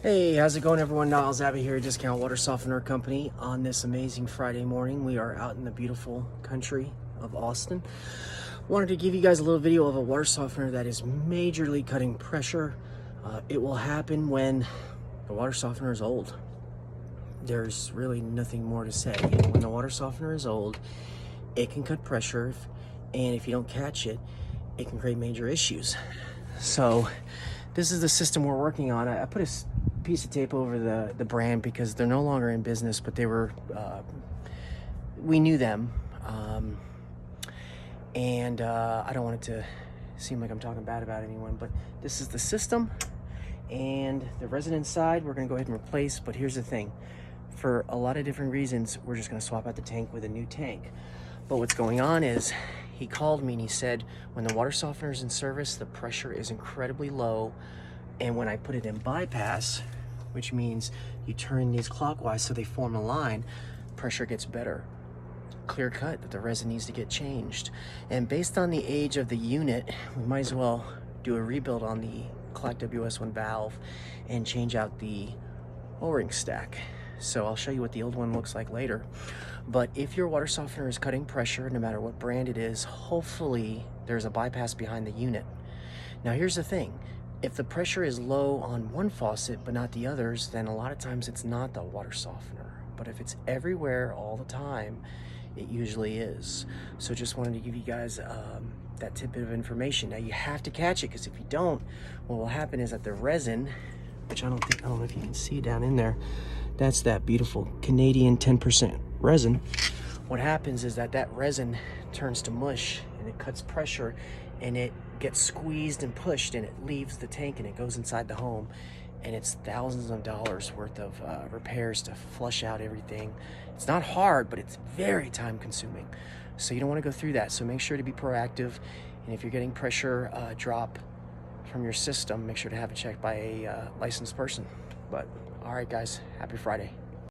Hey, how's it going everyone? Niles Abbey here, Discount Water Softener Company. On this amazing Friday morning, we are out in the beautiful country of Austin. Wanted to give you guys a little video of a water softener that is majorly cutting pressure. It will happen when the water softener is old. There's really nothing more to say. When the water softener is old, it can cut pressure, and if you don't catch it, it can create major issues. So this is the system we're working on. I put a piece of tape over the brand because they're no longer in business, but they were, we knew them. I don't want it to seem like I'm talking bad about anyone, but this is the system, and the resin inside we're gonna go ahead and replace. But here's the thing, for a lot of different reasons, we're just gonna swap out the tank with a new tank. But what's going on is, he called me and he said, when the water softener is in service, the pressure is incredibly low. And when I put it in bypass, which means you turn these clockwise so they form a line, pressure gets better. Clear cut that the resin needs to get changed. And based on the age of the unit, we might as well do a rebuild on the clock WS1 valve and change out the O-ring stack. So I'll show you what the old one looks like later. But if your water softener is cutting pressure, no matter what brand it is, hopefully there's a bypass behind the unit. Now here's the thing, if the pressure is low on one faucet but not the others, then a lot of times it's not the water softener. But if it's everywhere all the time, it usually is. So just wanted to give you guys that tidbit of information. Now you have to catch it, because if you don't, what will happen is that the resin, which I don't know if you can see down in there, that's that beautiful Canadian 10% resin. What happens is that resin turns to mush, and it cuts pressure, and it gets squeezed and pushed, and it leaves the tank and it goes inside the home, and it's thousands of dollars worth of repairs to flush out everything. It's not hard, but it's very time consuming. So you don't want to go through that. So make sure to be proactive, and if you're getting pressure drop from your system, make sure to have it checked by a licensed person. But all right guys, happy Friday.